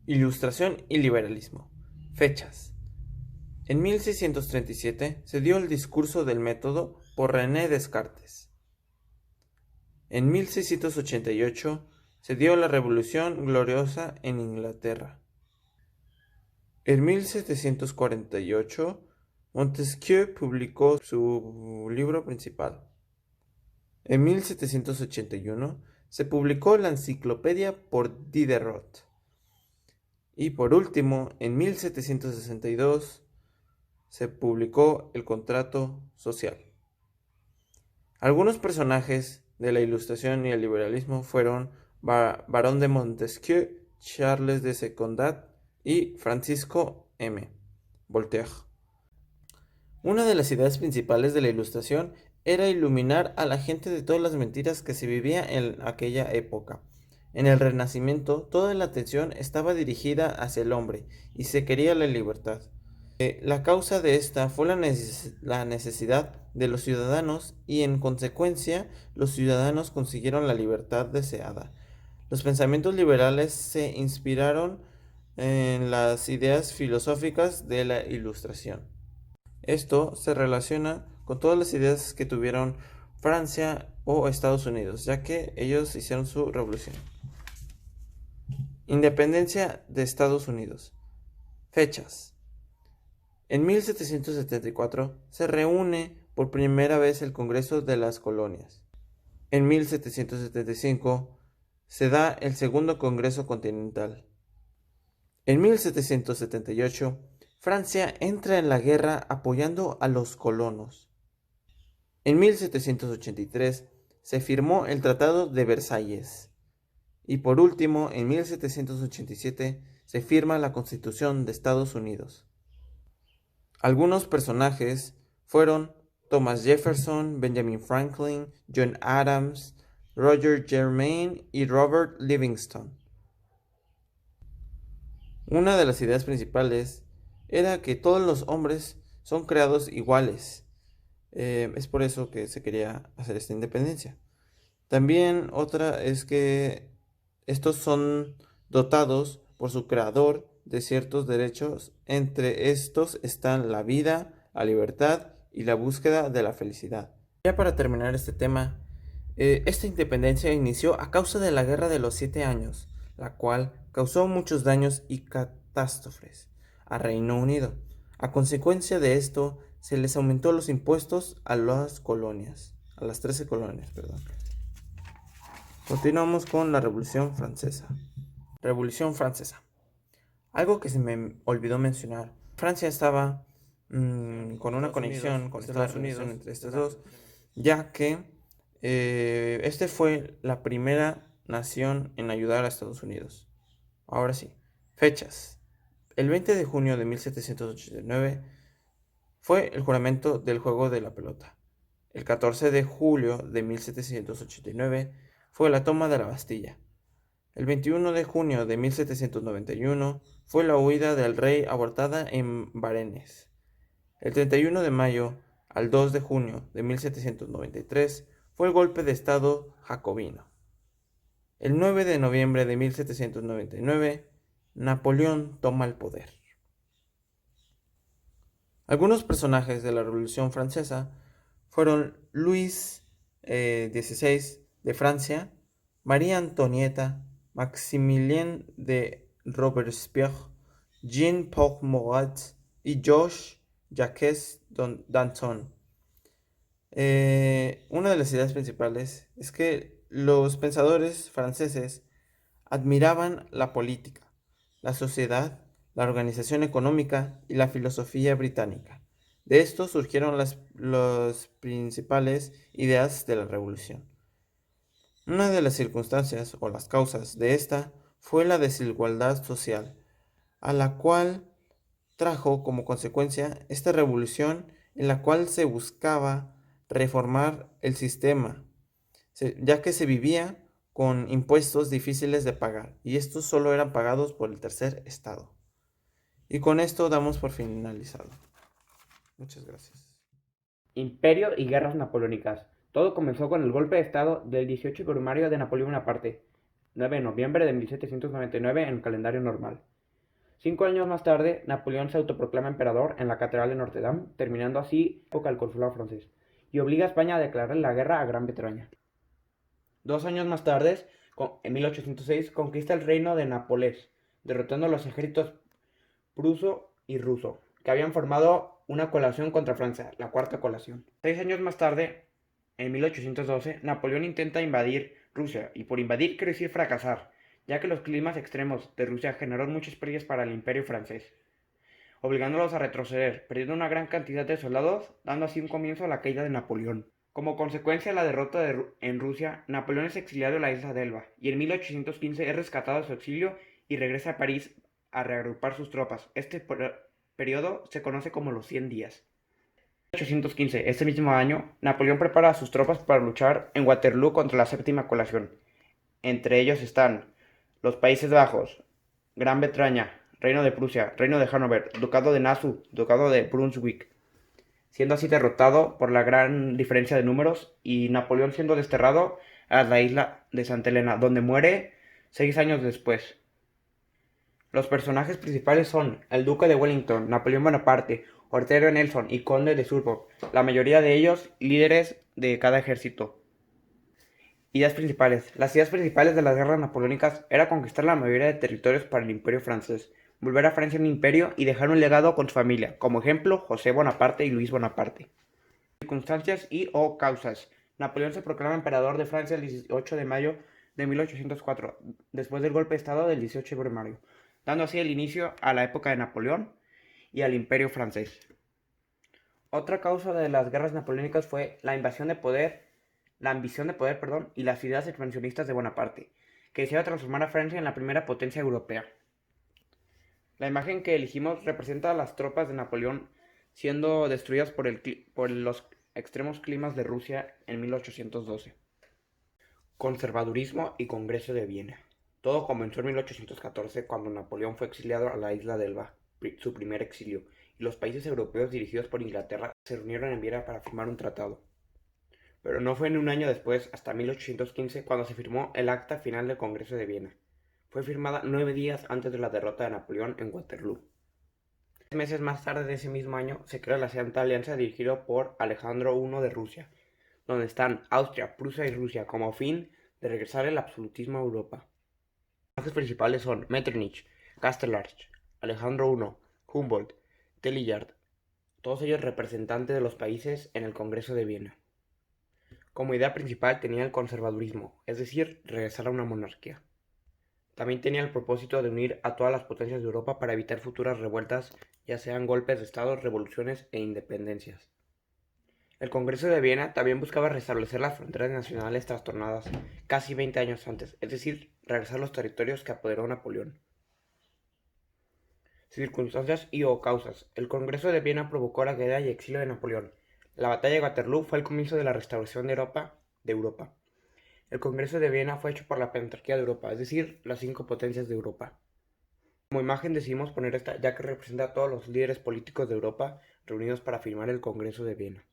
Ilustración y liberalismo. Fechas. En 1637 se dio el discurso del método por René Descartes. En 1688 se dio la Revolución Gloriosa en Inglaterra. En 1748 Montesquieu publicó su libro principal. En 1781 se publicó la Enciclopedia por Diderot. Y por último, en 1762 se publicó el Contrato Social. Algunos personajes de la Ilustración y el liberalismo fueron Barón de Montesquieu, Charles de Secondat y Francisco M. Voltaire. Una de las ideas principales de la Ilustración era iluminar a la gente de todas las mentiras que se vivía en aquella época. En el Renacimiento, toda la atención estaba dirigida hacia el hombre y se quería la libertad. La causa de esta fue la necesidad de los ciudadanos y en consecuencia los ciudadanos consiguieron la libertad deseada. Los pensamientos liberales se inspiraron en las ideas filosóficas de la Ilustración. Esto se relaciona con todas las ideas que tuvieron Francia o Estados Unidos, ya que ellos hicieron su revolución. Independencia de Estados Unidos. Fechas. En 1774 se reúne por primera vez el Congreso de las Colonias. En 1775 se da el Segundo Congreso Continental. En 1778 Francia entra en la guerra apoyando a los colonos. En 1783 se firmó el Tratado de Versalles. Y por último, en 1787 se firma la Constitución de Estados Unidos. Algunos personajes fueron Thomas Jefferson, Benjamin Franklin, John Adams, Roger Germain y Robert Livingston. Una de las ideas principales era que todos los hombres son creados iguales. Es por eso que se quería hacer esta independencia. También otra es que estos son dotados por su creador de ciertos derechos. Entre estos están la vida, la libertad y la búsqueda de la felicidad. Ya para terminar este tema, esta independencia inició a causa de la Guerra de los 7 Años, la cual causó muchos daños y catástrofes a Reino Unido. A consecuencia de esto, se les aumentó los impuestos a las colonias, a las 13 colonias, perdón. Continuamos con la Revolución Francesa. Revolución Francesa. Algo que se me olvidó mencionar. Francia estaba con una conexión con Estados Unidos entre estos dos, ya que este fue la primera nación en ayudar a Estados Unidos. Ahora sí, fechas. El 20 de junio de 1789 fue el juramento del juego de la pelota. El 14 de julio de 1789 fue la toma de la Bastilla. El 21 de junio de 1791 fue la huida del rey abortada en Varennes. El 31 de mayo al 2 de junio de 1793 fue el golpe de estado jacobino. El 9 de noviembre de 1799, Napoleón toma el poder. Algunos personajes de la Revolución Francesa fueron Luis XVI de Francia, María Antonieta, Maximilien de Robespierre, Jean-Paul Marat y Jacques Danton. Una de las ideas principales es que los pensadores franceses admiraban la política, la sociedad, la organización económica y la filosofía británica. De esto surgieron las principales ideas de la revolución. Una de las circunstancias o las causas de esta fue la desigualdad social, a la cual trajo como consecuencia esta revolución en la cual se buscaba reformar el sistema, ya que se vivía con impuestos difíciles de pagar y estos solo eran pagados por el tercer estado. Y con esto damos por finalizado. Muchas gracias. Imperio y guerras napoleónicas. Todo comenzó con el golpe de estado del 18 de Brumario de Napoleón Bonaparte. 9 de noviembre de 1799 en calendario normal. 5 años más tarde, Napoleón se autoproclama emperador en la Catedral de Notre Dame, terminando así la época del consulado francés, y obliga a España a declarar la guerra a Gran Bretaña. 2 años más tarde, en 1806, conquista el reino de Nápoles, derrotando a los ejércitos pruso y ruso, que habían formado una coalición contra Francia, la Cuarta Coalición. 6 años más tarde, en 1812, Napoleón intenta invadir Rusia, y por invadir quiero decir fracasar, ya que los climas extremos de Rusia generaron muchas pérdidas para el imperio francés, obligándolos a retroceder, perdiendo una gran cantidad de soldados, dando así un comienzo a la caída de Napoleón. Como consecuencia de la derrota en Rusia, Napoleón es exiliado en la isla de Elba, y en 1815 es rescatado de su exilio y regresa a París a reagrupar sus tropas. Este periodo se conoce como los 100 días. En 1815, este mismo año, Napoleón prepara a sus tropas para luchar en Waterloo contra la Séptima Coalición. Entre ellos están los Países Bajos, Gran Bretaña, Reino de Prusia, Reino de Hannover, Ducado de Nassau, Ducado de Brunswick, siendo así derrotado por la gran diferencia de números y Napoleón siendo desterrado a la isla de Santa Elena, donde muere 6 años después. Los personajes principales son el Duque de Wellington, Napoleón Bonaparte, Ortega Nelson y Conde de Suffolk, la mayoría de ellos líderes de cada ejército. Ideas principales. Las ideas principales de las guerras napoleónicas era conquistar la mayoría de territorios para el imperio francés, volver a Francia un imperio y dejar un legado con su familia, como ejemplo José Bonaparte y Luis Bonaparte. Circunstancias y o causas. Napoleón se proclama emperador de Francia el 18 de mayo de 1804, después del golpe de estado del 18 de mayo, dando así el inicio a la época de Napoleón y al imperio francés. Otra causa de las guerras napoleónicas fue la ambición de poder, y las ideas expansionistas de Bonaparte, que deseaba transformar a Francia en la primera potencia europea. La imagen que elegimos representa a las tropas de Napoleón siendo destruidas por los extremos climas de Rusia en 1812. Conservadurismo y Congreso de Viena. Todo comenzó en 1814 cuando Napoleón fue exiliado a la isla de Elba, su primer exilio, y los países europeos dirigidos por Inglaterra se reunieron en Viena para firmar un tratado. Pero no fue en un año después, hasta 1815, cuando se firmó el acta final del Congreso de Viena. Fue firmada 9 días antes de la derrota de Napoleón en Waterloo. 3 meses más tarde de ese mismo año se creó la Santa Alianza dirigida por Alejandro I de Rusia, donde están Austria, Prusia y Rusia como fin de regresar el absolutismo a Europa. Los personajes principales son Metternich, Castelarch, Alejandro I, Humboldt, Talleyrand, todos ellos representantes de los países en el Congreso de Viena. Como idea principal tenía el conservadurismo, es decir, regresar a una monarquía. También tenía el propósito de unir a todas las potencias de Europa para evitar futuras revueltas, ya sean golpes de estado, revoluciones e independencias. El Congreso de Viena también buscaba restablecer las fronteras nacionales trastornadas casi 20 años antes, es decir, regresar los territorios que apoderó Napoleón. Circunstancias y o causas. El Congreso de Viena provocó la caída y exilio de Napoleón. La batalla de Waterloo fue el comienzo de la restauración de Europa. El Congreso de Viena fue hecho por la Pentarquía de Europa, es decir, las 5 potencias de Europa. Como imagen decidimos poner esta ya que representa a todos los líderes políticos de Europa reunidos para firmar el Congreso de Viena.